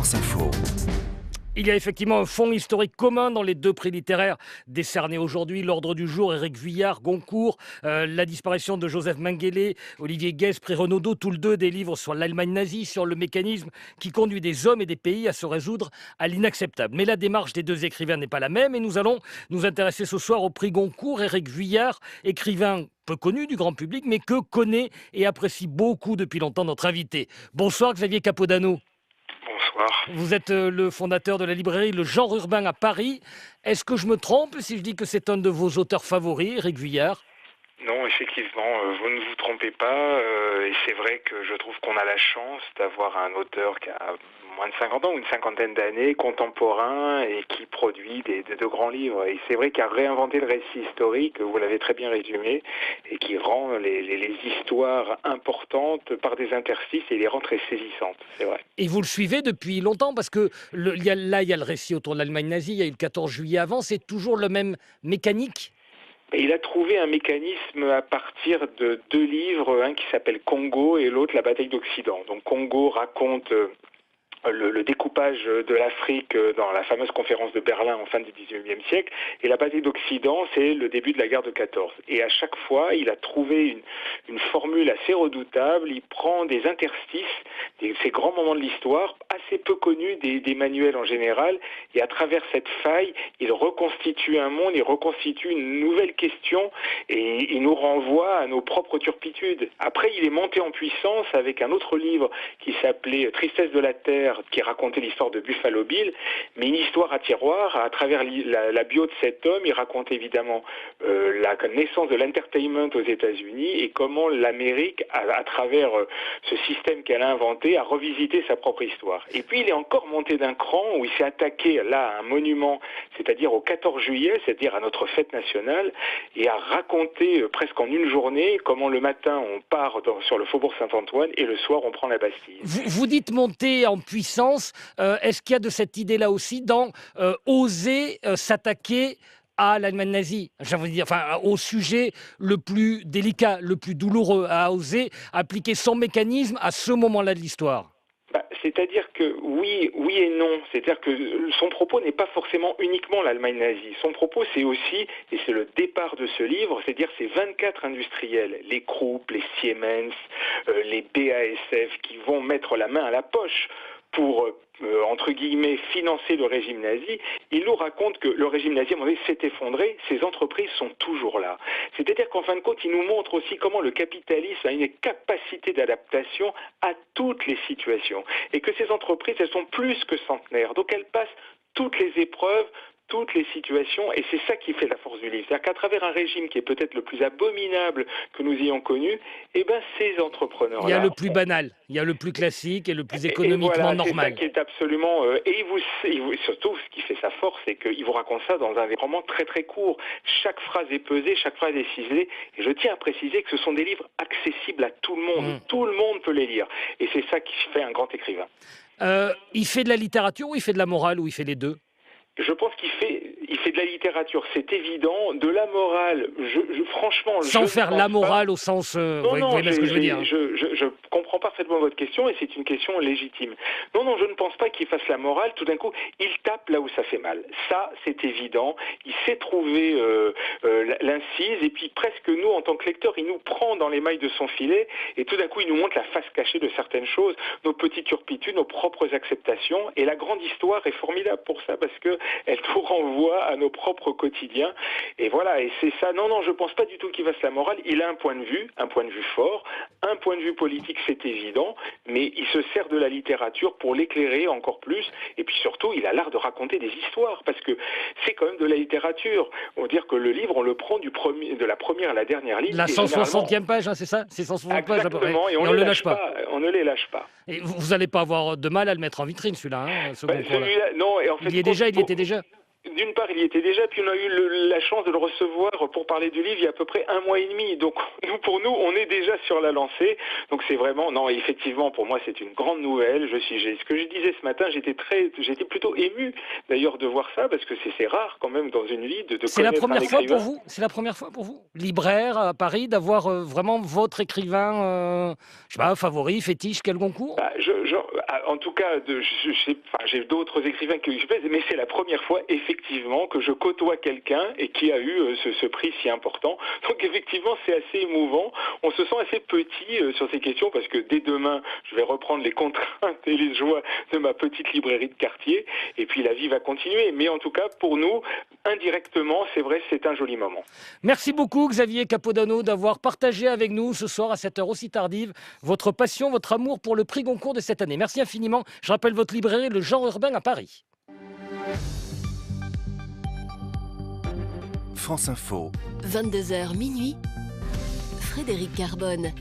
France Info. Il y a effectivement un fond historique commun dans les deux prix littéraires décernés aujourd'hui. L'ordre du jour, Éric Vuillard, Goncourt, la disparition de Joseph Mengele, Olivier Guest, prix Renaudot, tous les deux des livres sur l'Allemagne nazie, sur le mécanisme qui conduit des hommes et des pays à se résoudre à l'inacceptable. Mais la démarche des deux écrivains n'est pas la même et nous allons nous intéresser ce soir au prix Goncourt. Éric Vuillard, écrivain peu connu du grand public, mais que connaît et apprécie beaucoup depuis longtemps notre invité. Bonsoir Xavier Capodano. Bonsoir. Vous êtes le fondateur de la librairie Le Genre Urbain à Paris. Est-ce que je me trompe si je dis que c'est un de vos auteurs favoris, Éric Vuillard ? Non, effectivement, vous ne vous trompez pas. Et c'est vrai que je trouve qu'on a la chance d'avoir un auteur qui a moins de 50 ans ou une cinquantaine d'années, contemporain et qui produit de grands livres. Et c'est vrai qu'il a réinventé le récit historique, vous l'avez très bien résumé, et qui rend les histoires importantes par des interstices et les rend très saisissantes, c'est vrai. Et vous le suivez depuis longtemps parce que il y a le récit autour de l'Allemagne nazie, il y a eu le 14 juillet avant, c'est toujours le même mécanique ? Il a trouvé un mécanisme à partir de deux livres, un qui s'appelle Congo et l'autre La bataille d'Occident. Donc Congo raconte le découpage de l'Afrique dans la fameuse conférence de Berlin en fin du XIXe siècle, et la bataille d'Occident, c'est le début de la guerre de 14. Et à chaque fois, il a trouvé une formule assez redoutable. Il prend des interstices, ces grands moments de l'histoire, assez peu connus des manuels en général, et à travers cette faille, il reconstitue un monde, il reconstitue une nouvelle question, et il nous renvoie à nos propres turpitudes. Après, il est monté en puissance avec un autre livre qui s'appelait Tristesse de la Terre, qui racontait l'histoire de Buffalo Bill, mais une histoire à tiroir. À travers la bio de cet homme, il raconte évidemment la naissance de l'entertainment aux États-Unis et comment l'Amérique, à travers ce système qu'elle a inventé, a revisité sa propre histoire. Et puis il est encore monté d'un cran où il s'est attaqué là à un monument, c'est-à-dire au 14 juillet, c'est-à-dire à notre fête nationale, et a raconté presque en une journée comment le matin on part sur le faubourg Saint-Antoine et le soir on prend la Bastille. Vous dites monter en puissance. Est-ce qu'il y a de cette idée-là aussi dans oser s'attaquer à l'Allemagne nazie, au sujet le plus délicat, le plus douloureux, à oser appliquer son mécanisme à ce moment-là de l'histoire? C'est-à-dire que oui et non. C'est-à-dire que son propos n'est pas forcément uniquement l'Allemagne nazie. Son propos, c'est aussi, et c'est le départ de ce livre, c'est-à-dire ces 24 industriels, les Krupp, les Siemens, les BASF, qui vont mettre la main à la poche pour, entre guillemets, financer le régime nazi. Il nous raconte que le régime nazi, à un moment donné, s'est effondré, ces entreprises sont toujours là. C'est-à-dire qu'en fin de compte, il nous montre aussi comment le capitalisme a une capacité d'adaptation à toutes les situations. Et que ces entreprises, elles sont plus que centenaires. Donc elles passent toutes les épreuves, toutes les situations, et c'est ça qui fait la force du livre. C'est-à-dire qu'à travers un régime qui est peut-être le plus abominable que nous ayons connu, ces entrepreneurs-là... Il y a le plus banal, il y a le plus classique et le plus économiquement normal. C'est ça qui est absolument... surtout, ce qui fait sa force, c'est qu'il vous raconte ça dans un roman très très court. Chaque phrase est pesée, chaque phrase est ciselée, et je tiens à préciser que ce sont des livres accessibles à tout le monde. Tout le monde peut les lire, et c'est ça qui fait un grand écrivain. Il fait de la littérature ou il fait de la morale ou il fait les deux ? Je pense qu'il fait de la littérature, c'est évident. De la morale, franchement... Sans faire la morale au sens... Non, vous voyez ce que je veux dire. Je comprends parfaitement votre question et c'est une question légitime. Non, je ne pense pas qu'il fasse la morale. Tout d'un coup, il tape là où ça fait mal. Ça, c'est évident. Il sait trouver l'incise et puis presque nous, en tant que lecteurs, il nous prend dans les mailles de son filet et tout d'un coup, il nous montre la face cachée de certaines choses, nos petites turpitudes, nos propres acceptations. Et la grande histoire est formidable pour ça parce que elle nous renvoie à nos propres quotidiens. Et voilà, et c'est ça. Non, je pense pas du tout qu'il fasse la morale. Il a un point de vue fort, un point de vue politique, c'est évident, mais il se sert de la littérature pour l'éclairer encore plus. Et puis surtout, il a l'art de raconter des histoires, parce que c'est quand même de la littérature. On va dire que le livre, on le prend de la première à la dernière ligne. La 160e page, c'est ça ? C'est 160 pages à peu près. Exactement, et on ne le lâche pas. On ne les lâche pas. Et vous n'allez pas avoir de mal à le mettre en vitrine, celui-là, ce concours-là. Non, et en fait, il y était déjà. d'une part, il y était déjà, puis on a eu la chance de le recevoir pour parler du livre il y a à peu près 1 mois et demi. Donc, pour nous, on est déjà sur la lancée. Donc, c'est vraiment, non, effectivement, pour moi, c'est une grande nouvelle. Ce que je disais ce matin, j'étais plutôt ému, d'ailleurs, de voir ça, parce que c'est rare, quand même, dans une vie, de C'est la connaître un première fois pour écrivain. vous? C'est la première fois pour vous? Libraire à Paris, d'avoir vraiment votre écrivain, je sais pas, favori, fétiche, quel Goncourt? Bah, en tout cas, j'ai d'autres écrivains qui je plaisent, mais c'est la première fois, effectivement, que je côtoie quelqu'un et qui a eu ce prix si important. Donc, effectivement, c'est assez émouvant. On se sent assez petit sur ces questions parce que dès demain, je vais reprendre les contraintes et les joies de ma petite librairie de quartier. Et puis, la vie va continuer. Mais en tout cas, pour nous, indirectement, c'est vrai, c'est un joli moment. Merci beaucoup Xavier Capodano d'avoir partagé avec nous ce soir à cette heure aussi tardive votre passion, votre amour pour le prix Goncourt de cette année. Merci infiniment. Je rappelle votre librairie Le Genre Urbain à Paris. France Info. 22h minuit, Frédéric Carbone.